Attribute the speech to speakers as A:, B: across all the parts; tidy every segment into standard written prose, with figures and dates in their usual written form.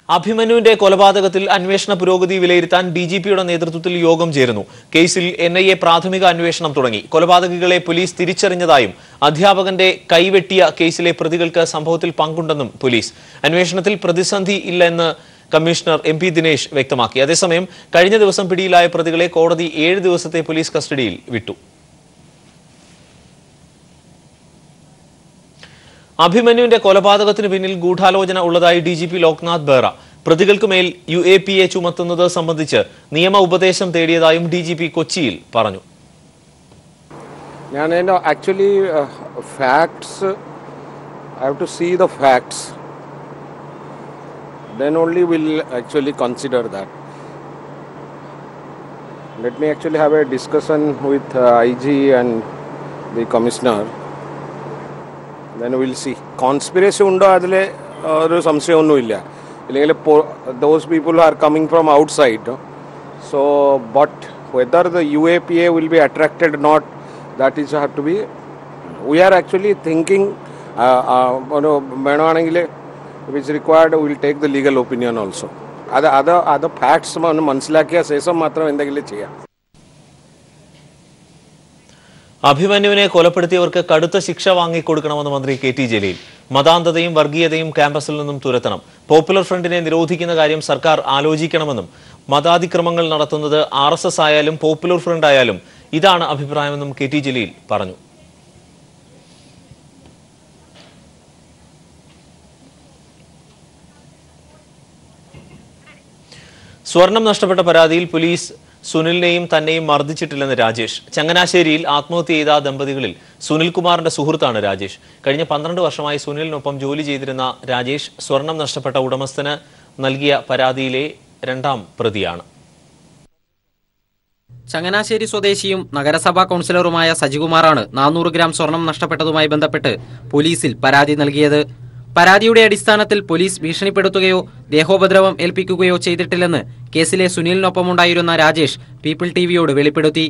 A: അഭിമന്യുവിന്റെ കൊലപാതകത്തിൽ അന്വേഷണ പുരോഗതി വിലയിരുത്താൻ ഡിജിപിയുടെ നേതൃത്വത്തിൽ യോഗം ചേർന്നു. കേസിൽ എൻഐഎ പ്രാഥമിക അന്വേഷണം തുടങ്ങി. കൊലപാതകികളെ പോലീസ് തിരിച്ചറിഞ്ഞതായും അധ്യാപകന്റെ കൈവെട്ടിയ കേസിലെ പ്രതികൾക്ക് സംഭവത്തിൽ പങ്കുണ്ടെന്നും പോലീസ്. അന്വേഷണത്തിൽ പ്രതിസന്ധി ഇല്ലെന്ന് കമ്മീഷണർ എം പി ദിനേശ് വ്യക്തമാക്കി. അതേസമയം കഴിഞ്ഞ ദിവസം പിടിയിലായ പ്രതികളെ കോടതി 7 ദിവസത്തെ പോലീസ് കസ്റ്റഡിയിൽ വിട്ടു. അഭിമന്യുവിന്റെ കൊലപാതകത്തിന് പിന്നിൽ ഗൂഢാലോചന ഉള്ളതായി ഡിജിപി ലോക്നാഥ് ബെഹ്റ. പ്രതികൾക്കുമേൽ UAPA ചുമത്തുന്നത് സംബന്ധിച്ച് നിയമ ഉപദേശം തേടിയതായും ഡിജിപി കൊച്ചിയിൽ പറഞ്ഞു.
B: Actually, facts, I have to see the facts. Then only we'll actually consider that. Let me actually have a discussion with IG and the commissioner. Then we'll see. Conspiracy undo adile oru samshayam onnu illa. Illengile those people are coming from outside. So, but whether the UAPA will be attracted or not, that is have to be. We are actually thinking. If it's required, we will take the legal opinion also. Other facts മനസ്സിലാക്കിയ ശേഷം മാത്രം എന്തെങ്കിലും ചെയ്യാം.
A: അഭിമന്യുവിനെ കൊലപ്പെടുത്തിയവർക്ക് കടുത്ത ശിക്ഷ വാങ്ങിക്കൊടുക്കണമെന്ന് മന്ത്രി KT Jaleel. മതാന്ധതയും വർഗീയതയും ക്യാമ്പസിൽ നിന്നും തുരത്തണം. പോപ്പുലർ ഫ്രണ്ടിനെ നിരോധിക്കുന്ന കാര്യം സർക്കാർ ആലോചിക്കണമെന്നും മതാതിക്രമങ്ങൾ നടത്തുന്നത് RSS ആയാലും പോപ്പുലർ ഫ്രണ്ട് ആയാലും ഇതാണ് അഭിപ്രായമെന്നും KT ജലീൽ പറഞ്ഞു. സ്വർണം നഷ്ടപ്പെട്ട പരാതിയിൽ പോലീസ് സുനിലിനെയും തന്നെയും മർദ്ദിച്ചിട്ടില്ലെന്ന് രാജേഷ്. ചങ്ങനാശ്ശേരിയിൽ ആത്മഹത്യ ചെയ്ത ദമ്പതികളിൽ സുനിൽകുമാറിന്റെ സുഹൃത്താണ് രാജേഷ്. കഴിഞ്ഞ 12 വർഷമായി സുനിലിനൊപ്പം ജോലി ചെയ്തിരുന്ന രാജേഷ് സ്വർണം നഷ്ടപ്പെട്ട ഉടമസ്ഥന് നൽകിയ പരാതിയിലെ 2ാം പ്രതിയാണ്.
C: ചങ്ങനാശ്ശേരി സ്വദേശിയും നഗരസഭാ കൗൺസിലറുമായ സജികുമാറാണ് 400 ഗ്രാം സ്വർണം നഷ്ടപ്പെട്ടതുമായി ബന്ധപ്പെട്ട് പോലീസിൽ പരാതി നൽകിയത്. പരാതിയുടെ അടിസ്ഥാനത്തിൽ പോലീസ് ഭീഷണിപ്പെടുത്തുകയോ ദേഹോപദ്രവം ഏൽപ്പിക്കുകയോ ചെയ്തിട്ടില്ലെന്ന് കേസിലെ സുനിലിനൊപ്പമുണ്ടായിരുന്ന രാജേഷ് പീപ്പിൾ ടിവിയോട് വെളിപ്പെടുത്തി.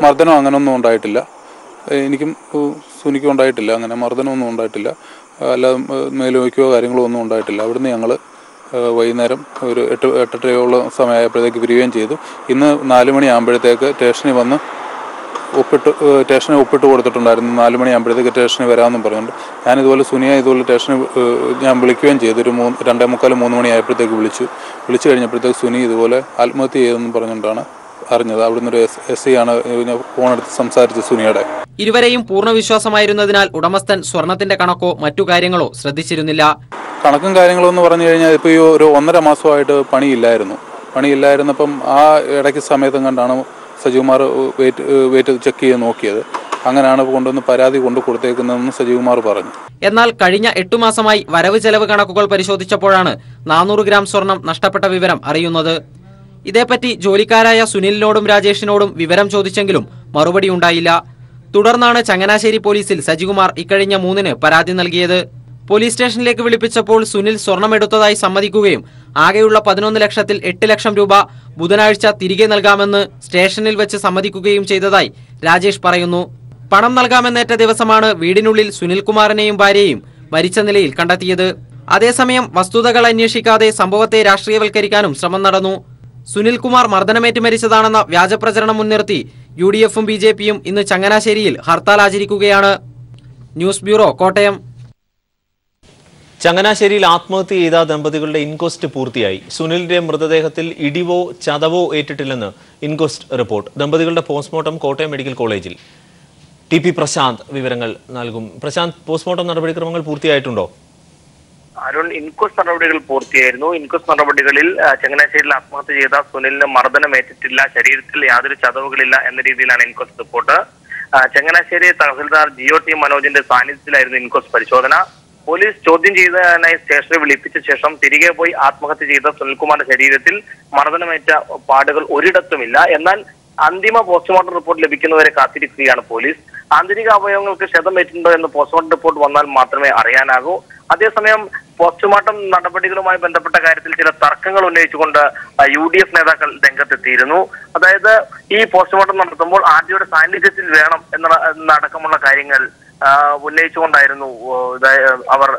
D: മർദ്ദനം അങ്ങനൊന്നും ഉണ്ടായിട്ടില്ല. എനിക്കും സുനിക്കും ഉണ്ടായിട്ടില്ല. അങ്ങനെ മർദ്ദനമൊന്നും ഉണ്ടായിട്ടില്ല. അല്ലാതെ മേലുവയ്ക്കോ കാര്യങ്ങളോ ഒന്നും ഉണ്ടായിട്ടില്ല. അവിടുന്ന് ഞങ്ങൾ വൈകുന്നേരം ഒരു 8-8:30 സമയമായപ്പോഴത്തേക്ക് പിരിയുകയും ചെയ്തു. ഇന്ന് 4 മണിയാകുമ്പോഴത്തേക്ക് സ്റ്റേഷനിൽ വന്ന് സ്റ്റേഷനെ ഒപ്പിട്ട് കൊടുത്തിട്ടുണ്ടായിരുന്നു. 4 മണിയാകുമ്പോഴത്തേക്ക് സ്റ്റേഷനിൽ വരാമെന്നും പറഞ്ഞുകൊണ്ട് ഞാനിതുപോലെ സുനിയെ ഇതുപോലെ സ്റ്റേഷനിൽ ഞാൻ വിളിക്കുകയും ചെയ്തു. ഒരു 2:45-3 മണിയായപ്പോഴത്തേക്ക് വിളിച്ചു കഴിഞ്ഞപ്പോഴത്തേക്ക് സുനി ഇതുപോലെ ആത്മഹത്യ ചെയ്തെന്നും പറഞ്ഞുകൊണ്ടാണ് അറിഞ്ഞത്. അവിടുന്ന് ഒരു SI ആണ് ഫോണെടുത്ത് സംസാരിച്ച് സുനിയുടെ.
C: ഇരുവരെയും പൂർണ്ണ വിശ്വാസമായിരുന്നതിനാൽ ഉടമസ്ഥൻ സ്വർണത്തിന്റെ കണക്കോ മറ്റു കാര്യങ്ങളോ ശ്രദ്ധിച്ചിരുന്നില്ല.
D: കണക്കും കാര്യങ്ങളോ എന്ന് പറഞ്ഞു കഴിഞ്ഞാൽ ഇപ്പോൾ ഈ ഒരു 1.5 മാസമായിട്ട് പണിയില്ലായിരുന്നപ്പം ആ ഇടയ്ക്ക് സമയത്തും കണ്ടാണ് സജികുമാർ വെയിറ്റ് ചെക്ക് ചെയ്ത് നോക്കിയത്. അങ്ങനെയാണ് കൊണ്ടുവന്ന് പരാതി കൊണ്ടു കൊടുത്തേക്കുന്നതെന്ന് സജികുമാർ പറഞ്ഞു.
C: എന്നാൽ കഴിഞ്ഞ 8 മാസമായി വരവ് ചെലവ് കണക്കുകൾ പരിശോധിച്ചപ്പോഴാണ് 400 ഗ്രാം സ്വർണം നഷ്ടപ്പെട്ട വിവരം അറിയുന്നത്. ഇതേപ്പറ്റി ജോലിക്കാരായ സുനിലിനോടും രാജേഷിനോടും വിവരം ചോദിച്ചെങ്കിലും മറുപടി ഉണ്ടായില്ല. തുടർന്നാണ് ചങ്ങനാശ്ശേരി പോലീസിൽ സജികുമാർ ഇക്കഴിഞ്ഞ 3-ന് പരാതി നൽകിയത്. പോലീസ് സ്റ്റേഷനിലേക്ക് വിളിപ്പിച്ചപ്പോൾ സുനിൽ സ്വർണമെടുത്തതായി സമ്മതിക്കുകയും ആകെയുള്ള 11 ലക്ഷത്തിൽ 8 ലക്ഷം രൂപ ബുധനാഴ്ച തിരികെ നൽകാമെന്ന് സ്റ്റേഷനിൽ വെച്ച് സമ്മതിക്കുകയും ചെയ്തതായി രാജേഷ് പറയുന്നു. പണം നൽകാമെന്നേറ്റ ദിവസമാണ് വീടിനുള്ളിൽ സുനിൽകുമാറിനെയും ഭാര്യയെയും മരിച്ച നിലയിൽ കണ്ടെത്തിയത്. അതേസമയം വസ്തുതകൾ അന്വേഷിക്കാതെ സംഭവത്തെ രാഷ്ട്രീയവൽക്കരിക്കാനും ശ്രമം നടന്നു. സുനിൽകുമാർ മർദ്ദനമേറ്റ് മരിച്ചതാണെന്ന വ്യാജപ്രചരണം മുൻനിർത്തി UDFും BJPയും ഇന്ന് ചങ്ങനാശ്ശേരിയിൽ ഹർത്താൽ ആചരിക്കുകയാണ്. News bureau, Kottayam.
A: ചങ്ങനാശ്ശേരിയിൽ ആത്മഹത്യ ചെയ്ത ദമ്പതികളുടെ ഇൻക്വസ്റ്റ് പൂർത്തിയായി. സുനിലിന്റെ മൃതദേഹത്തിൽ ഇടിവോ ചതവോ ഏറ്റിട്ടില്ലെന്ന് ഇൻക്വസ്റ്റ് റിപ്പോർട്ട്. ദമ്പതികളുടെ പോസ്റ്റ്മോർട്ടം കോട്ടയം മെഡിക്കൽ കോളേജിൽ. TP പ്രശാന്ത് വിവരങ്ങൾ നൽകും. പ്രശാന്ത്, പോസ്റ്റ്മോർട്ടം നടപടിക്രമങ്ങൾ പൂർത്തിയായിട്ടുണ്ടോ?
E: അരുൺ, ഇൻക്വസ്റ്റ് നടപടികൾ പൂർത്തിയായിരുന്നു. ഇൻക്വസ്റ്റ് നടപടികളിൽ ചങ്ങനാശ്ശേരിയിൽ ആത്മഹത്യ ചെയ്ത സുനിലിന് മർദ്ദനമേറ്റിട്ടില്ല, ശരീരത്തിൽ യാതൊരു ചതവുകളില്ല എന്ന രീതിയിലാണ് inquest report. Changanassery tahsildar GOT മനോജിന്റെ സാന്നിധ്യത്തിലായിരുന്നു ഇൻക്വസ്റ്റ് പരിശോധന. പോലീസ് ചോദ്യം ചെയ്തതിനായി സ്റ്റേഷനിൽ വിളിപ്പിച്ച ശേഷം തിരികെ പോയി ആത്മഹത്യ ചെയ്ത സുനിൽകുമാറിന്റെ ശരീരത്തിൽ മർദ്ദനമേറ്റ പാടുകൾ ഒരിടത്തുമില്ല. എന്നാൽ അന്തിമ പോസ്റ്റ്മോർട്ടം റിപ്പോർട്ട് ലഭിക്കുന്നവരെ കാത്തിരിക്കുകയാണ് പോലീസ്. ആന്തരിക അവയവങ്ങൾക്ക് ക്ഷതമേറ്റുണ്ടോ എന്ന് പോസ്റ്റ്മോർട്ടം റിപ്പോർട്ട് വന്നാൽ മാത്രമേ അറിയാനാകൂ. അതേസമയം പോസ്റ്റ്മോർട്ടം നടപടികളുമായി ബന്ധപ്പെട്ട കാര്യത്തിൽ ചില തർക്കങ്ങൾ ഉന്നയിച്ചുകൊണ്ട് UDF നേതാക്കൾ രംഗത്തെത്തിയിരുന്നു. അതായത് ഈ പോസ്റ്റ്മോർട്ടം നടത്തുമ്പോൾ ആദ്യയുടെ സാന്നിധ്യത്തിൽ വേണം എന്നടക്കമുള്ള കാര്യങ്ങൾ ഉന്നയിച്ചുകൊണ്ടായിരുന്നു അവർ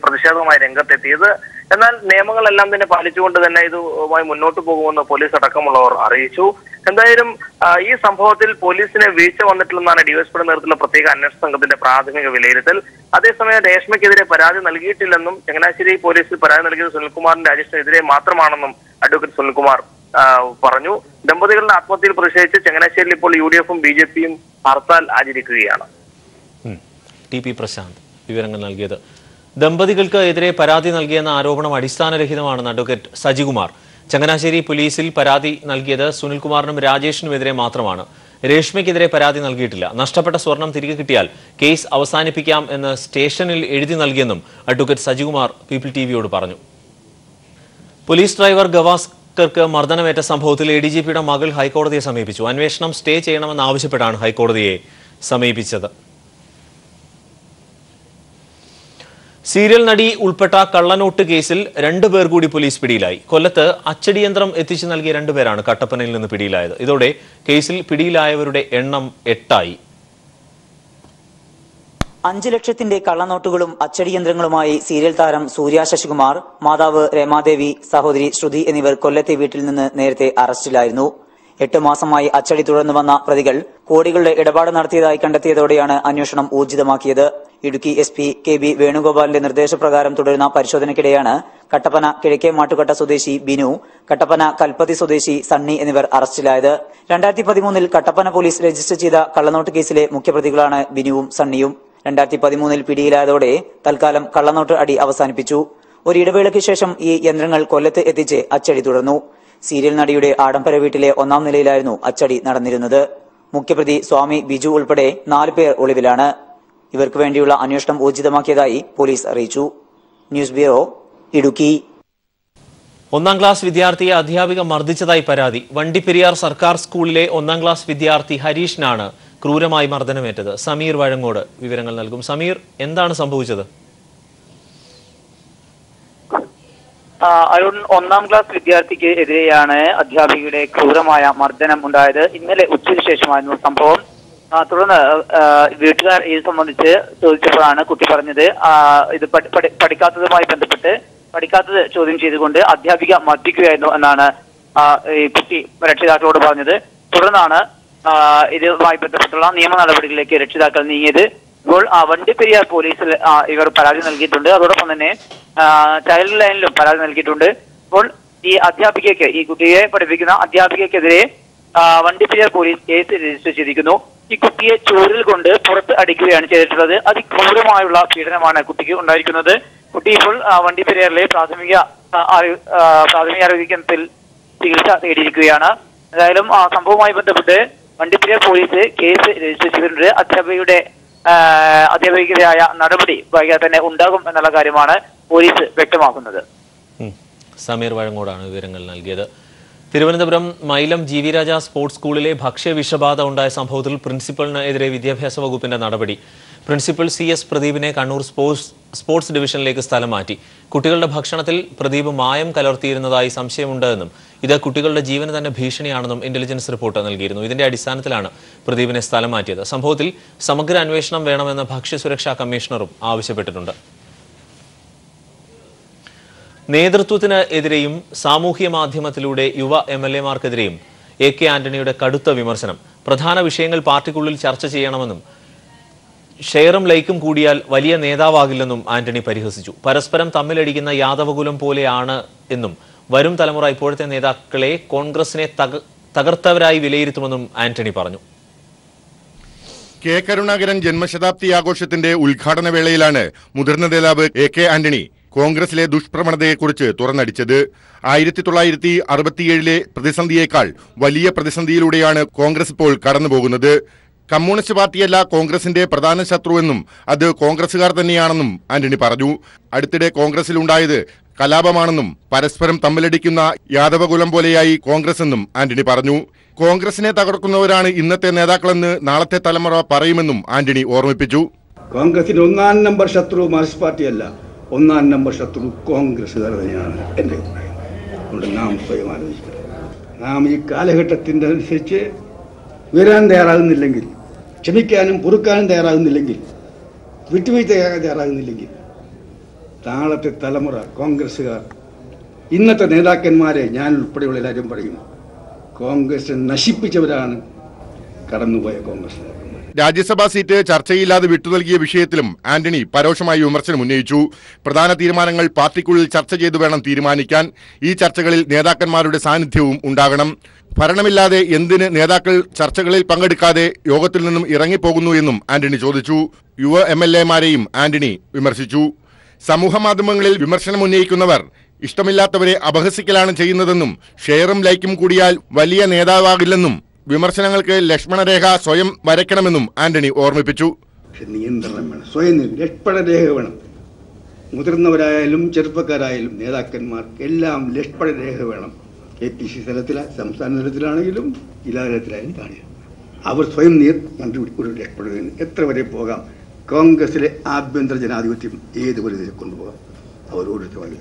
E: പ്രതിഷേധവുമായി രംഗത്തെത്തിയത്. എന്നാൽ നിയമങ്ങളെല്ലാം തന്നെ പാലിച്ചുകൊണ്ട് തന്നെ ഇതുമായി മുന്നോട്ട് പോകുമെന്ന് പോലീസ് അടക്കമുള്ളവർ അറിയിച്ചു. എന്തായാലും ഈ സംഭവത്തിൽ പോലീസിന് വീഴ്ച വന്നിട്ടില്ലെന്നാണ് ഡിവൈഎസ്പിയുടെ നേതൃത്വത്തിലുള്ള പ്രത്യേക അന്വേഷണ സംഘത്തിന്റെ പ്രാഥമിക വിലയിരുത്തൽ. അതേസമയം രേഷ്മയ്ക്കെതിരെ പരാതി നൽകിയിട്ടില്ലെന്നും ചങ്ങനാശ്ശേരി പോലീസിൽ പരാതി നൽകിയത് സുനിൽകുമാറിന്റെ രാജേഷിനെതിരെ മാത്രമാണെന്നും അഡ്വക്കേറ്റ് സുനിൽകുമാർ പറഞ്ഞു. ദമ്പതികളുടെ ആത്മഹത്യയിൽ പ്രതിഷേധിച്ച് ചങ്ങനാശ്ശേരിയിൽ ഇപ്പോൾ UDFും BJPയും ഹർത്താൽ ആചരിക്കുകയാണ്.
A: TP പ്രശാന്ത് വിവരങ്ങൾ നൽകിയത്. ദമ്പതികൾക്ക് എതിരെ പരാതി നൽകിയെന്ന ആരോപണം അടിസ്ഥാനരഹിതമാണെന്ന് അഡ്വക്കേറ്റ് സജികുമാർ. ചങ്ങനാശ്ശേരി പോലീസിൽ പരാതി നൽകിയത് സുനിൽകുമാറിനും രാജേഷിനുമെതിരെ മാത്രമാണ്. രേഷ്മയ്ക്കെതിരെ പരാതി നൽകിയിട്ടില്ല. നഷ്ടപ്പെട്ട സ്വർണം തിരികെ കിട്ടിയാൽ കേസ് അവസാനിപ്പിക്കാം എന്ന് സ്റ്റേഷനിൽ എഴുതി നൽകിയെന്നും അഡ്വക്കേറ്റ് സജികുമാർ പീപ്പിൾ TVയോട് പറഞ്ഞു. പോലീസ് ഡ്രൈവർ ഗവാസ്കർക്ക് മർദ്ദനമേറ്റ സംഭവത്തിൽ ADGPയുടെ മകൾ ഹൈക്കോടതിയെ സമീപിച്ചു. അന്വേഷണം സ്റ്റേ ചെയ്യണമെന്നാവശ്യപ്പെട്ടാണ് ഹൈക്കോടതിയെ സമീപിച്ചത്. സീരിയൽ നടി ഉൾപ്പെട്ട കള്ളനോട്ട് കേസിൽ 2 പേർ കൂടി പോലീസ് പിടിയിലായി. കൊല്ലത്ത് അച്ചടിയന്ത്രം എത്തിച്ചു നൽകിയ 2 പേരാണ് കട്ടപ്പനയിൽ നിന്ന് പിടിയിലായത്. ഇതോടെ കേസിൽ പിടിയിലായവരുടെ എണ്ണം 8ആയി.
F: 5 ലക്ഷത്തിന്റെ കള്ളനോട്ടുകളും അച്ചടിയന്ത്രങ്ങളുമായി സീരിയൽ താരം സൂര്യ ശശികുമാർ, മാതാവ് രമാദേവി, സഹോദരി ശ്രുതി എന്നിവർ കൊല്ലത്തെ വീട്ടിൽ നിന്ന് നേരത്തെ അറസ്റ്റിലായിരുന്നു. 8 മാസമായി അച്ചടി തുടർന്നു വന്ന പ്രതികൾ കോടികളുടെ ഇടപാട് നടത്തിയതായി കണ്ടെത്തിയതോടെയാണ് അന്വേഷണം ഊർജിതമാക്കിയത്. ഇടുക്കി SP KB വേണുഗോപാലിന്റെ നിർദ്ദേശപ്രകാരം തുടരുന്ന പരിശോധനയ്ക്കിടെയാണ് കട്ടപ്പന കിഴക്കേ മാട്ടുകട്ട സ്വദേശി ബിനു, കട്ടപ്പന കൽപ്പതി സ്വദേശി സണ്ണി എന്നിവർ അറസ്റ്റിലായത്. 2013 കട്ടപ്പന പോലീസ് രജിസ്റ്റർ ചെയ്ത കള്ളനോട്ട് കേസിലെ മുഖ്യപ്രതികളാണ് ബിനുവും സണ്ണിയും. 2013 പിടിയിലായതോടെ തൽക്കാലം കള്ളനോട്ട് അടി അവസാനിപ്പിച്ചു. ഒരിടവേളയ്ക്ക് ശേഷം ഈ യന്ത്രങ്ങൾ കൊല്ലത്ത് എത്തിച്ച് അച്ചടി തുടർന്നു. സീരിയൽ നടിയുടെ ആഡംബര വീട്ടിലെ 1ാം നിലയിലായിരുന്നു അച്ചടി നടന്നിരുന്നത്. മുഖ്യപ്രതി സ്വാമി ബിജു ഉൾപ്പെടെ 4 പേർ ഒളിവിലാണ്. ഇവർക്ക് വേണ്ടിയുള്ള അന്വേഷണം ഊർജിതമാക്കിയതായി പോലീസ് അറിയിച്ചു. News bureau, Idukki.
A: 1ാം ക്ലാസ് വിദ്യാർത്ഥിയെ അധ്യാപിക മർദ്ദിച്ചതായി പരാതി. വണ്ടിപ്പെരിയാർ സർക്കാർ സ്കൂളിലെ 1ാം ക്ലാസ് വിദ്യാർത്ഥി ഹരീഷിനാണ് ക്രൂരമായി മർദ്ദനമേറ്റത്. സമീർ വഴങ്ങോട് വിവരങ്ങൾ നൽകും. സമീർ, എന്താണ് സംഭവിച്ചത്?
G: അരുൺ, 1ാം ക്ലാസ് വിദ്യാർത്ഥിക്ക് എതിരെയാണ് അധ്യാപികയുടെ ക്രൂരമായ മർദ്ദനം ഉണ്ടായത്. ഇന്നലെ ഉച്ചയ്ക്ക് ശേഷമായിരുന്നു സംഭവം. തുടർന്ന് വീട്ടുകാർ ഇത് സംബന്ധിച്ച് ചോദിച്ചപ്പോഴാണ് കുട്ടി പറഞ്ഞത് ഇത് പഠിക്കാത്തതുമായി ബന്ധപ്പെട്ട് പഠിക്കാത്തത് ചോദ്യം ചെയ്തുകൊണ്ട് അധ്യാപിക മർദ്ദിക്കുകയായിരുന്നു എന്നാണ് ഈ കുട്ടി രക്ഷിതാക്കളോട് പറഞ്ഞത്. തുടർന്നാണ് ഇതുമായി ബന്ധപ്പെട്ടുള്ള നിയമ നടപടികളിലേക്ക് രക്ഷിതാക്കൾ നീങ്ങിയത്. ഇപ്പോൾ വണ്ടിപ്പെരിയാർ പോലീസിൽ ഇവർ പരാതി നൽകിയിട്ടുണ്ട്. അതോടൊപ്പം തന്നെ ചൈൽഡ് ലൈനിലും പരാതി നൽകിയിട്ടുണ്ട്. ഇപ്പോൾ ഈ അധ്യാപികയ്ക്ക്, ഈ കുട്ടിയെ പഠിപ്പിക്കുന്ന അധ്യാപികയ്ക്കെതിരെ വണ്ടിപ്പെരിയാർ പോലീസ് കേസ് രജിസ്റ്റർ ചെയ്തിരിക്കുന്നു. ഈ കുട്ടിയെ ചൂരിൽ കൊണ്ട് പുറത്ത് അടിക്കുകയാണ് ചെയ്തിട്ടുള്ളത്. അതിക്രൂരമായുള്ള പീഡനമാണ് കുട്ടിക്ക് ഉണ്ടായിരിക്കുന്നത്. കുട്ടി ഇപ്പോൾ വണ്ടിപ്പെരിയാറിലെ പ്രാഥമിക ആരോഗ്യ കേന്ദ്രത്തിൽ ചികിത്സ തേടിയിരിക്കുകയാണ്. എന്തായാലും സംഭവവുമായി ബന്ധപ്പെട്ട് വണ്ടിപ്പെരിയാർ പോലീസ് കേസ് രജിസ്റ്റർ ചെയ്തിട്ടുണ്ട്. അധ്യാപികയ്ക്കെതിരായ നടപടി വൈകാതെ തന്നെ ഉണ്ടാകും എന്നുള്ള കാര്യമാണ് പോലീസ് വ്യക്തമാക്കുന്നത്.
A: സമീർ വഴങ്ങോടാണ് വിവരങ്ങൾ നൽകിയത്. തിരുവനന്തപുരം മൈലം GV രാജ സ്പോർട്സ് സ്കൂളിലെ ഭക്ഷ്യവിഷബാധ ഉണ്ടായ സംഭവത്തിൽ പ്രിൻസിപ്പലിനെതിരെ വിദ്യാഭ്യാസ വകുപ്പിന്റെ നടപടി. പ്രിൻസിപ്പൽ CS പ്രദീപിനെ കണ്ണൂർ സ്പോർട്സ് ഡിവിഷനിലേക്ക് സ്ഥലം മാറ്റി. കുട്ടികളുടെ ഭക്ഷണത്തിൽ പ്രദീപ് മായം കലർത്തിയിരുന്നതായി സംശയമുണ്ടെന്നും ഇത് കുട്ടികളുടെ ജീവന് തന്നെ ഭീഷണിയാണെന്നും ഇന്റലിജൻസ് റിപ്പോർട്ട് നൽകിയിരുന്നു. ഇതിന്റെ അടിസ്ഥാനത്തിലാണ് പ്രദീപിനെ സ്ഥലം മാറ്റിയത്. സംഭവത്തിൽ സമഗ്ര അന്വേഷണം വേണമെന്ന് ഭക്ഷ്യസുരക്ഷാ കമ്മീഷണറും ആവശ്യപ്പെട്ടിട്ടുണ്ട്. നേതൃത്വത്തിന് എതിരെയും സാമൂഹ്യ മാധ്യമത്തിലൂടെ യുവ MLA-മാർക്കെതിരെയും AK ആന്റണിയുടെ കടുത്ത വിമർശനം. പ്രധാന വിഷയങ്ങൾ പാർട്ടിക്കുള്ളിൽ ചർച്ച ചെയ്യണമെന്നും ഷെയറും ലൈക്കും കൂടിയാൽ വലിയ നേതാവാകില്ലെന്നും ആന്റണി പരിഹസിച്ചു. പരസ്പരം തമ്മിലടിക്കുന്ന യാദവകുലം പോലെയാണ് എന്നും വരും തലമുറ ഇപ്പോഴത്തെ നേതാക്കളെ കോൺഗ്രസിനെ തകർത്തവരായി വിലയിരുത്തുമെന്നും ആന്റണി പറഞ്ഞു.
H: കെ കരുണാകരൻ ജന്മശതാബ്ദി ആഘോഷത്തിന്റെ ഉദ്ഘാടന വേളയിലാണ് മുതിർന്ന നേതാവ് AK ആന്റണി കോൺഗ്രസിലെ ദുഷ്പ്രവണതയെക്കുറിച്ച് തുറന്നടിച്ചത്. 1967 പ്രതിസന്ധിയേക്കാൾ വലിയ പ്രതിസന്ധിയിലൂടെയാണ് കോൺഗ്രസ് ഇപ്പോൾ കടന്നുപോകുന്നത്. കമ്മ്യൂണിസ്റ്റ് പാർട്ടിയല്ല കോൺഗ്രസിന്റെ പ്രധാന ശത്രുവെന്നും അത് കോൺഗ്രസുകാർ തന്നെയാണെന്നും ആന്റണി പറഞ്ഞു. അടുത്തിടെ കോൺഗ്രസിലുണ്ടായത് കലാപമാണെന്നും പരസ്പരം തമ്മിലടിക്കുന്ന യാദവകുലം പോലെയായി കോൺഗ്രസ് എന്നും ആന്റണി പറഞ്ഞു. കോൺഗ്രസിനെ തകർക്കുന്നവരാണ് ഇന്നത്തെ നേതാക്കളെന്ന് നാളത്തെ തലമുറ പറയുമെന്നും ആന്റണി ഓർമ്മിപ്പിച്ചു.
I: കോൺഗ്രസിന്റെ 1-ാം നമ്പർ ശത്രു മാർക്സിസ്റ്റ് പാർട്ടിയല്ല, 1-ാം നമ്പർ ശത്രു കോൺഗ്രസുകാർ തന്നെയാണ് എൻ്റെ അഭിപ്രായം. അതുകൊണ്ട് നാം സ്വയം ആലോചിക്കണം. നാം ഈ കാലഘട്ടത്തിൻ്റെ അനുസരിച്ച് ഉയരാൻ തയ്യാറാകുന്നില്ലെങ്കിൽ, ക്ഷമിക്കാനും പൊറുക്കാനും തയ്യാറാകുന്നില്ലെങ്കിൽ, വിട്ടുവീഴ്ച തയ്യാറാകുന്നില്ലെങ്കിൽ നാളത്തെ തലമുറ കോൺഗ്രസ്സുകാർ ഇന്നത്തെ നേതാക്കന്മാരെ ഞാൻ ഉൾപ്പെടെയുള്ള എല്ലാവരും പറയും, കോൺഗ്രസ് നശിപ്പിച്ചവരാണ് കടന്നുപോയ കോൺഗ്രസ് നേതാക്കന്മാർ.
H: രാജ്യസഭാ സീറ്റ് ചർച്ചയില്ലാതെ വിട്ടു നൽകിയ വിഷയത്തിലും ആന്റണി പരോക്ഷമായി വിമർശനം ഉന്നയിച്ചു. പ്രധാന തീരുമാനങ്ങൾ പാർട്ടിക്കുള്ളിൽ ചർച്ച ചെയ്തു വേണം തീരുമാനിക്കാൻ. ഈ ചർച്ചകളിൽ നേതാക്കന്മാരുടെ സാന്നിധ്യവും ഉണ്ടാകണം. ഭരണമില്ലാതെ എന്തിന് നേതാക്കൾ ചർച്ചകളിൽ പങ്കെടുക്കാതെ യോഗത്തിൽ നിന്നും ഇറങ്ങിപ്പോകുന്നു എന്നും ആന്റണി ചോദിച്ചു. യുവ MLA-മാരെയും ആന്റണി വിമർശിച്ചു. സമൂഹമാധ്യമങ്ങളിൽ വിമർശനം ഉന്നയിക്കുന്നവർ ഇഷ്ടമില്ലാത്തവരെ അപഹസിക്കലാണ് ചെയ്യുന്നതെന്നും ഷെയറും ലൈക്കും കൂടിയാൽ വലിയ നേതാവാകില്ലെന്നും വിമർശനങ്ങൾക്ക് ലക്ഷ്മണരേഖ സ്വയം വരയ്ക്കണമെന്നും ആന്റണി ഓർമ്മിപ്പിച്ചു.
I: നിയന്ത്രണം വേണം, സ്വയം ലക്ഷ്മണരേഖ വേണം. മുതിർന്നവരായാലും ചെറുപ്പക്കാരായാലും നേതാക്കന്മാർക്ക് എല്ലാം ലക്ഷ്മണരേഖ വേണം. APC തലത്തിലാണ്, സംസ്ഥാന തലത്തിലാണെങ്കിലും ജില്ലാ തലത്തിലായാലും കാണുക. അവർ സ്വയം ഒരു ലക്ഷ്മണരേഖ എത്ര വരെ പോകാം. കോൺഗ്രസിലെ ആഭ്യന്തര ജനാധിപത്യം ഏത് വരെ കൊണ്ടുപോകാം അവരോട് വളരെ.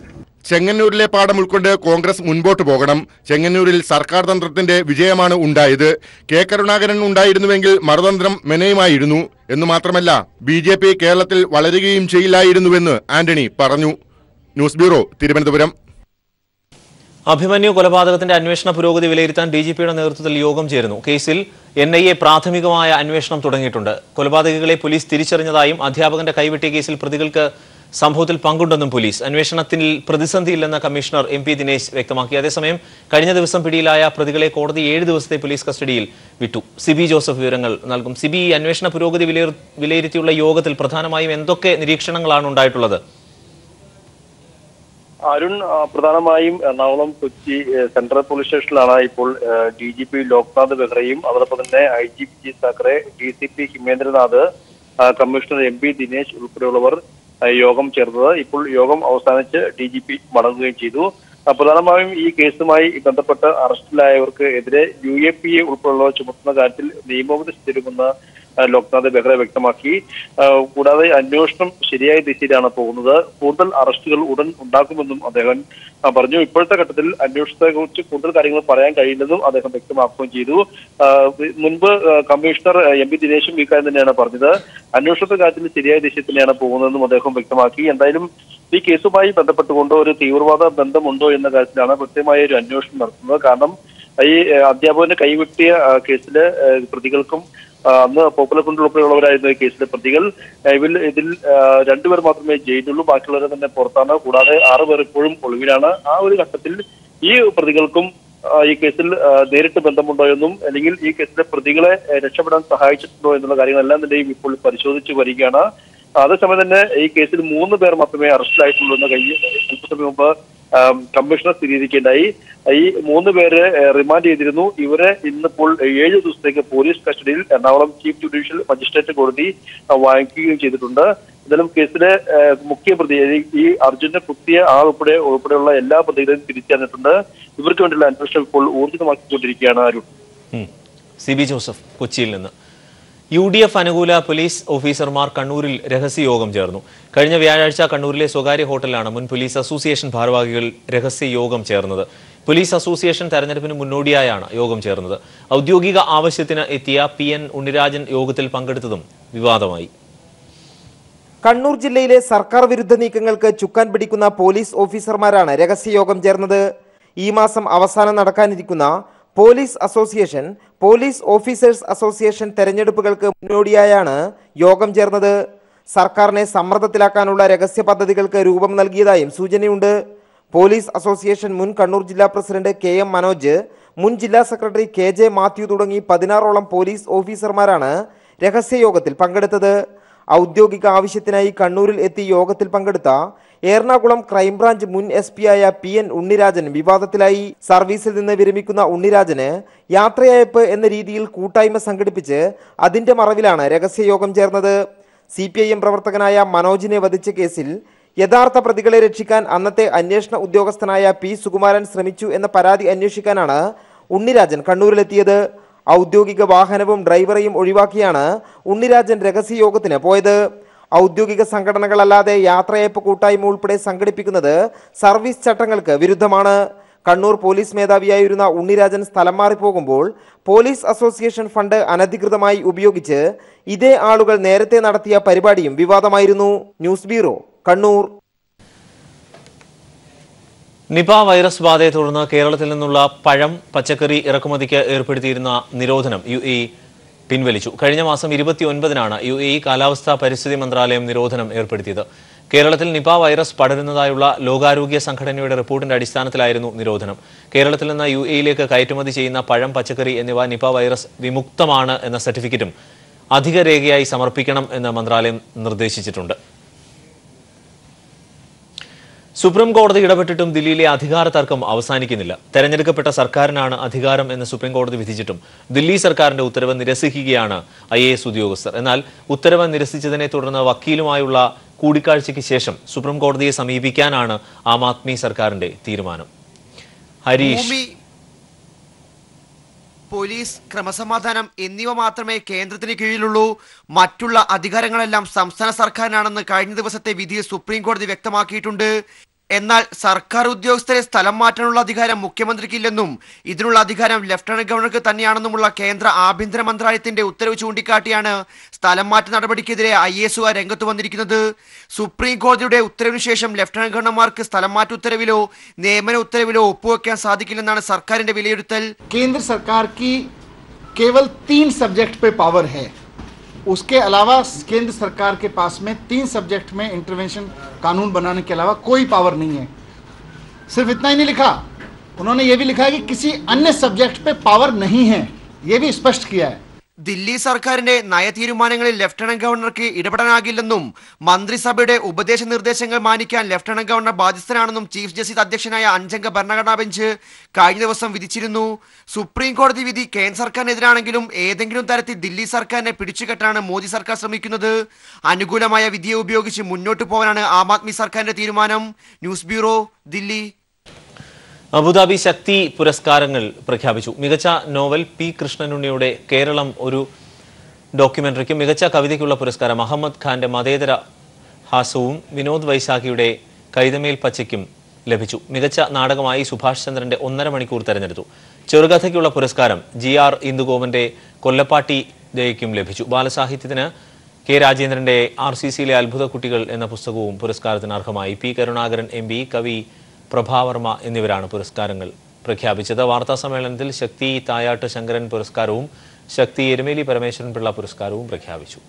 H: ചെങ്ങന്നൂരിലെ പാഠം ഉൾക്കൊണ്ട് കോൺഗ്രസ് മുൻപോട്ട് പോകണം. ചെങ്ങന്നൂരിൽ സർക്കാർ തന്ത്രത്തിന്റെ വിജയമാണ് ഉണ്ടായത്. കെ കരുണാകരൻ ഉണ്ടായിരുന്നുവെങ്കിൽ മറുതന്ത്രം മെനയുമായിരുന്നു എന്നു മാത്രമല്ല BJP കേരളത്തിൽ വളരുകയും ചെയ്യില്ലായിരുന്നുവെന്ന് ആന്റണി പറഞ്ഞു. News bureau, Thiruvananthapuram.
A: അഭിമന്യു കൊലപാതകത്തിന്റെ അന്വേഷണ പുരോഗതി വിലയിരുത്താൻ DGPയുടെ നേതൃത്വത്തിൽ യോഗം ചേരുന്നു. കേസിൽ NIA പ്രാഥമികമായ അന്വേഷണം തുടങ്ങിയിട്ടുണ്ട്. കൊലപാതകികളെ പോലീസ് തിരിച്ചറിഞ്ഞതായും അധ്യാപകന്റെ കൈവെട്ടിയ കേസിൽ പ്രതികൾക്ക് സംഭവത്തിൽ പങ്കുണ്ടെന്നും പോലീസ്. അന്വേഷണത്തിൽ പ്രതിസന്ധിയില്ലെന്ന് കമ്മീഷണർ MP ദിനേശ് വ്യക്തമാക്കി. അതേസമയം കഴിഞ്ഞ ദിവസം പിടിയിലായ പ്രതികളെ കോടതി 7 ദിവസത്തെ പോലീസ് കസ്റ്റഡിയിൽ വിട്ടു. സിബി ജോസഫ് വിവരങ്ങൾ നൽകും. സിബി, അന്വേഷണ പുരോഗതി വിലയിരുത്തിയുള്ള യോഗത്തിൽ പ്രധാനമായും എന്തൊക്കെ നിരീക്ഷണങ്ങളാണ് ഉണ്ടായിട്ടുള്ളത്?
J: അരുൺ, പ്രധാനമായും എറണാകുളം കൊച്ചി സെൻട്രൽ പോലീസ് സ്റ്റേഷനിലാണ് ഇപ്പോൾ DGP ലോക്നാഥ് ബെഹ്റയും അതോടൊപ്പം തന്നെ IGP Vijay Sakhare, DCP Himendranath, commissioner MP Dinesh ഉൾപ്പെടെയുള്ളവർ യോഗം ചേർന്നത്. ഇപ്പോൾ യോഗം അവസാനിച്ച് DGP മടങ്ങുകയും ചെയ്തു. പ്രധാനമായും ഈ കേസുമായി ബന്ധപ്പെട്ട് അറസ്റ്റിലായവർക്ക് എതിരെ UAPA ഉൾപ്പെടെയുള്ളവർ ചുമത്തുന്ന കാര്യത്തിൽ നിയമോപദേശം തരുമെന്ന് ലോക്നാഥ് ബെഹ്റ വ്യക്തമാക്കി. കൂടാതെ അന്വേഷണം ശരിയായ ദിശയിലാണ് പോകുന്നത്. കൂടുതൽ അറസ്റ്റുകൾ ഉടൻ ഉണ്ടാക്കുമെന്നും അദ്ദേഹം പറഞ്ഞു. ഇപ്പോഴത്തെ ഘട്ടത്തിൽ അന്വേഷണത്തെ കുറിച്ച് കൂടുതൽ കാര്യങ്ങൾ പറയാൻ കഴിയില്ലെന്നും അദ്ദേഹം വ്യക്തമാക്കുകയും ചെയ്തു. മുൻപ് കമ്മീഷണർ MP ദിനേശും ഇക്കാര്യം തന്നെയാണ് പറഞ്ഞത്. അന്വേഷണത്തെ കാര്യത്തിൽ ശരിയായ ദിശയിൽ തന്നെയാണ് പോകുന്നതെന്നും അദ്ദേഹം വ്യക്തമാക്കി. എന്തായാലും ഈ കേസുമായി ബന്ധപ്പെട്ടുകൊണ്ട് ഒരു തീവ്രവാദ ബന്ധമുണ്ടോ എന്ന കാര്യത്തിലാണ് കൃത്യമായ ഒരു അന്വേഷണം നടത്തുന്നത്. കാരണം ഈ അധ്യാപകന്റെ കൈവെട്ടിയ കേസിലെ പ്രതികൾക്കും അന്ന് പോപ്പുലർ ഫ്രണ്ട് ഉൾപ്പെടെയുള്ളവരായിരുന്ന കേസിലെ പ്രതികൾ ഇതിൽ 2 പേർ മാത്രമേ ജയിലുള്ളൂ, ബാക്കിയുള്ളവരെ തന്നെ പുറത്താണ്. കൂടാതെ 6 പേർ ഇപ്പോഴും ഒളിവിലാണ്. ആ ഒരു ഘട്ടത്തിൽ ഈ പ്രതികൾക്കും ഈ കേസിൽ നേരിട്ട് ബന്ധമുണ്ടോ എന്നും അല്ലെങ്കിൽ ഈ കേസിലെ പ്രതികളെ രക്ഷപ്പെടാൻ സഹായിച്ചിട്ടുണ്ടോ എന്നുള്ള കാര്യങ്ങളെല്ലാം തന്നെയും ഇപ്പോൾ പരിശോധിച്ചു വരികയാണ്. അതേസമയം തന്നെ ഈ കേസിൽ 3 പേർ മാത്രമേ അറസ്റ്റിലായിട്ടുള്ളൂ എന്ന് കഴിഞ്ഞ അല്പസമയം മുമ്പ് കമ്മീഷണർ സ്ഥിരീകരിക്കേണ്ടായി. ഈ 3 പേരെ റിമാൻഡ് ചെയ്തിരുന്നു. ഇവരെ ഇന്നിപ്പോൾ 7 ദിവസത്തേക്ക് പോലീസ് കസ്റ്റഡിയിൽ എറണാകുളം ചീഫ് ജുഡീഷ്യൽ മജിസ്ട്രേറ്റ് കോടതി വാങ്ങിക്കുകയും ചെയ്തിട്ടുണ്ട്. എന്തായാലും കേസിലെ മുഖ്യ പ്രതി ഈ അർജുനെ കുത്തിയ ഉൾപ്പെടെയുള്ള എല്ലാ പ്രതികളെയും തിരിച്ചറിഞ്ഞിട്ടുണ്ട്. ഇവർക്ക് വേണ്ടിയുള്ള അന്വേഷണം ഇപ്പോൾ ഊർജിതമാക്കിക്കൊണ്ടിരിക്കുകയാണ്. അരുൺ.
A: സിബി ജോസഫ്, കൊച്ചിയിൽ നിന്ന്. UDF അനുകൂല പോലീസ് ഓഫീസർമാർ കണ്ണൂരിൽ രഹസ്യയോഗം ചേർന്നു. കഴിഞ്ഞ വ്യാഴാഴ്ച കണ്ണൂരിലെ സ്വകാര്യ ഹോട്ടലിലാണ് മുൻ പോലീസ് അസോസിയേഷൻ ഭാരവാഹികൾ രഹസ്യയോഗം ചേർന്നത്. പോലീസ് അസോസിയേഷൻ തെരഞ്ഞെടുപ്പിന് മുന്നോടിയായാണ് യോഗം ചേർന്നത്. ഔദ്യോഗിക ആവശ്യത്തിന് എത്തിയ PN ഉണ്ണിരാജൻ യോഗത്തിൽ പങ്കെടുത്തതും വിവാദമായി.
K: കണ്ണൂർ ജില്ലയിലെ സർക്കാർ വിരുദ്ധ നീക്കങ്ങൾക്ക് ചുക്കാൻ പിടിക്കുന്ന പോലീസ് ഓഫീസർമാരാണ് രഹസ്യയോഗം ചേർന്നത്. ഈ മാസം അവസാനം നടക്കാനിരിക്കുന്ന police association, police officers association തെരഞ്ഞെടുപ്പുകൾക്ക് മുന്നോടിയായാണ് യോഗം ചേർന്നത്. സർക്കാരിനെ സമ്മർദ്ദത്തിലാക്കാനുള്ള രഹസ്യ പദ്ധതികൾക്ക് രൂപം നൽകിയതായും സൂചനയുണ്ട്. പോലീസ് അസോസിയേഷൻ മുൻ കണ്ണൂർ ജില്ലാ പ്രസിഡന്റ് KM മനോജ്, മുൻ ജില്ലാ സെക്രട്ടറി KJ മാത്യു തുടങ്ങി 16ഓളം പോലീസ് ഓഫീസർമാരാണ് രഹസ്യയോഗത്തിൽ പങ്കെടുത്തത്. ഔദ്യോഗിക ആവശ്യത്തിനായി കണ്ണൂരിൽ എത്തി യോഗത്തിൽ പങ്കെടുത്ത എറണാകുളം ക്രൈംബ്രാഞ്ച് മുൻ SP ആയ PN ഉണ്ണിരാജൻ വിവാദത്തിലായി. സർവീസിൽ നിന്ന് വിരമിക്കുന്ന ഉണ്ണിരാജന് യാത്രയയപ്പ് എന്ന രീതിയിൽ കൂട്ടായ്മ സംഘടിപ്പിച്ച് അതിന്റെ മറവിലാണ് രഹസ്യയോഗം ചേർന്നത്. CPIM പ്രവർത്തകനായ മനോജിനെ വധിച്ച കേസിൽ യഥാർത്ഥ പ്രതികളെ രക്ഷിക്കാൻ അന്നത്തെ അന്വേഷണ ഉദ്യോഗസ്ഥനായ P സുകുമാരൻ ശ്രമിച്ചു എന്ന പരാതി അന്വേഷിക്കാനാണ് ഉണ്ണിരാജൻ കണ്ണൂരിലെത്തിയത്. ഔദ്യോഗിക വാഹനവും ഡ്രൈവറെയും ഒഴിവാക്കിയാണ് ഉണ്ണിരാജൻ രഹസ്യയോഗത്തിന് പോയത്. ഔദ്യോഗിക സംഘടനകളല്ലാതെ യാത്രയയപ്പ് കൂട്ടായ്മ ഉൾപ്പെടെ സംഘടിപ്പിക്കുന്നത് സർവീസ് ചട്ടങ്ങൾക്ക് വിരുദ്ധമാണ്. കണ്ണൂർ പോലീസ് മേധാവിയായിരുന്ന ഉണ്ണിരാജൻ സ്ഥലം മാറിപ്പോകുമ്പോൾ പോലീസ് അസോസിയേഷൻ ഫണ്ട് അനധികൃതമായി ഉപയോഗിച്ച് ഇതേ ആളുകൾ നേരത്തെ നടത്തിയ പരിപാടിയും വിവാദമായിരുന്നു. News bureau, Kannur.
A: Nipah virus ബാധയെ തുടർന്ന് കേരളത്തിൽ നിന്നുള്ള പഴം, പച്ചക്കറി ഇറക്കുമതിക്ക് ഏർപ്പെടുത്തിയിരുന്ന നിരോധനം UAE പിൻവലിച്ചു. കഴിഞ്ഞ മാസം 29-നാണ് UAE കാലാവസ്ഥാ പരിസ്ഥിതി മന്ത്രാലയം നിരോധനം ഏർപ്പെടുത്തിയത്. കേരളത്തിൽ നിപ വൈറസ് പടരുന്നതായുള്ള ലോകാരോഗ്യ സംഘടനയുടെ റിപ്പോർട്ടിന്റെ അടിസ്ഥാനത്തിലായിരുന്നു നിരോധനം. കേരളത്തിൽ നിന്ന് UAE-യിലേക്ക് കയറ്റുമതി ചെയ്യുന്ന പഴം, പച്ചക്കറി എന്നിവ നിപ വൈറസ് വിമുക്തമാണ് എന്ന സർട്ടിഫിക്കറ്റും അധിക രേഖയായി സമർപ്പിക്കണം എന്ന് മന്ത്രാലയം നിർദ്ദേശിച്ചിട്ടുണ്ട്. സുപ്രീം കോടതി ഇടപെട്ടിട്ടും ദില്ലിയിലെ അധികാര തർക്കം അവസാനിക്കുന്നില്ല. തെരഞ്ഞെടുക്കപ്പെട്ട സർക്കാരിനാണ് അധികാരം എന്ന് സുപ്രീം കോടതി വിധിച്ചിട്ടും ദില്ലി സർക്കാരിന്റെ ഉത്തരവ് നിരസിക്കുകയാണ് IAS ഉദ്യോഗസ്ഥർ. എന്നാൽ ഉത്തരവ് നിരസിച്ചതിനെ തുടർന്ന് വക്കീലുമായുള്ള കൂടിക്കാഴ്ചയ്ക്ക് ശേഷം സുപ്രീം കോടതിയെ സമീപിക്കാനാണ് ആം ആദ്മി സർക്കാരിന്റെ തീരുമാനം. ഹരീഷ്,
L: പോലീസ്, ക്രമസമാധാനം എന്നിവ മാത്രമേ കേന്ദ്രത്തിന് കീഴിലുള്ളൂ. മറ്റുള്ള അധികാരങ്ങളെല്ലാം സംസ്ഥാന സർക്കാരിനാണെന്ന് കഴിഞ്ഞ ദിവസത്തെ വിധിയിൽ സുപ്രീം കോടതി വ്യക്തമാക്കിയിട്ടുണ്ട്. എന്നാൽ സർക്കാർ ഉദ്യോഗസ്ഥരെ സ്ഥലം മാറ്റാനുള്ള അധികാരം മുഖ്യമന്ത്രിക്കില്ലെന്നും ഇതിനുള്ള അധികാരം ലഫ്റ്റനന്റ് ഗവർണർക്ക് തന്നെയാണെന്നുമുള്ള കേന്ദ്ര ആഭ്യന്തര മന്ത്രാലയത്തിന്റെ ഉത്തരവ് ചൂണ്ടിക്കാട്ടിയാണ് സ്ഥലം മാറ്റ നടപടിക്കെതിരെ IAS രംഗത്ത് വന്നിരിക്കുന്നത്. സുപ്രീം കോടതിയുടെ ഉത്തരവിനു ശേഷം ലഫ്റ്റനന്റ് ഗവർണർമാർക്ക് സ്ഥലം മാറ്റ ഉത്തരവിലോ നിയമന ഉത്തരവിലോ ഒപ്പുവെക്കാൻ സാധിക്കില്ലെന്നാണ് സർക്കാരിന്റെ വിലയിരുത്തൽ.
M: കേന്ദ്ര സർക്കാർ केवल 3 सब्जेक्ट पे पावर है. उसके अलावा केंद्र सरकार के पास में 3 सब्जेक्ट में इंटरवेंशन कानून बनाने के अलावा कोई पावर नहीं है. सिर्फ इतना ही नहीं लिखा, उन्होंने ये भी लिखा है कि किसी अन्य सब्जेक्ट पे पावर नहीं है, ये भी स्पष्ट किया है.
L: ദില്ലി സർക്കാരിന്റെ നയതീരുമാനങ്ങളിൽ ലഫ്റ്റനന്റ് ഗവർണർക്ക് ഇടപെടാനാകില്ലെന്നും മന്ത്രിസഭയുടെ ഉപദേശ നിർദ്ദേശങ്ങൾ മാനിക്കാൻ ലഫ്റ്റനന്റ് ഗവർണർ ബാധ്യസ്ഥനാണെന്നും ചീഫ് ജസ്റ്റിസ് അധ്യക്ഷനായ 5-അംഗ ഭരണഘടനാ ബെഞ്ച് കഴിഞ്ഞ ദിവസം വിധിച്ചിരുന്നു. സുപ്രീം കോടതി വിധി കേന്ദ്ര സർക്കാരിനെതിരാണെങ്കിലും ഏതെങ്കിലും തരത്തിൽ ദില്ലി സർക്കാരിനെ പിടിച്ചുകെട്ടാണ് മോദി സർക്കാർ ശ്രമിക്കുന്നത്. അനുകൂലമായ വിധിയെ ഉപയോഗിച്ച് മുന്നോട്ടു പോകാനാണ് ആം ആദ്മി സർക്കാരിന്റെ തീരുമാനം. News bureau, Delhi.
A: അബുദാബി ശക്തി പുരസ്കാരങ്ങൾ പ്രഖ്യാപിച്ചു. മികച്ച നോവൽ P. കൃഷ്ണനുണ്ണിയുടെ കേരളം ഒരു ഡോക്യുമെന്ററിക്കും മികച്ച കവിതയ്ക്കുള്ള പുരസ്കാരം അഹമ്മദ് ഖാന്റെ മതേതര ഹാസവും വിനോദ് വൈശാഖിയുടെ കൈതമേൽ പച്ചയ്ക്കും ലഭിച്ചു. മികച്ച നാടകമായി സുഭാഷ് ചന്ദ്രന്റെ 1.5 മണിക്കൂർ തെരഞ്ഞെടുത്തു. ചെറുകഥയ്ക്കുള്ള പുരസ്കാരം GR ഇന്ദുഗോപന്റെ കൊല്ലപ്പാട്ടി ദയയ്ക്കും ലഭിച്ചു. ബാലസാഹിത്യത്തിന് K. രാജേന്ദ്രന്റെ RCCയിലെ അത്ഭുത കുട്ടികൾ എന്ന പുസ്തകവും പുരസ്കാരത്തിന് അർഹമായി. P. കരുണാകരൻ MP, കവി പ്രഭാവർമ്മ എന്നിവരാണ് പുരസ്കാരങ്ങൾ പ്രഖ്യാപിച്ചത്. വാർത്താ സമ്മേളനത്തിൽ ശക്തി തായാട്ട് ശങ്കരൻ പുരസ്കാരവും ശക്തി എരുമേലി പരമേശ്വരൻ പിള്ള പുരസ്കാരവും പ്രഖ്യാപിച്ചു.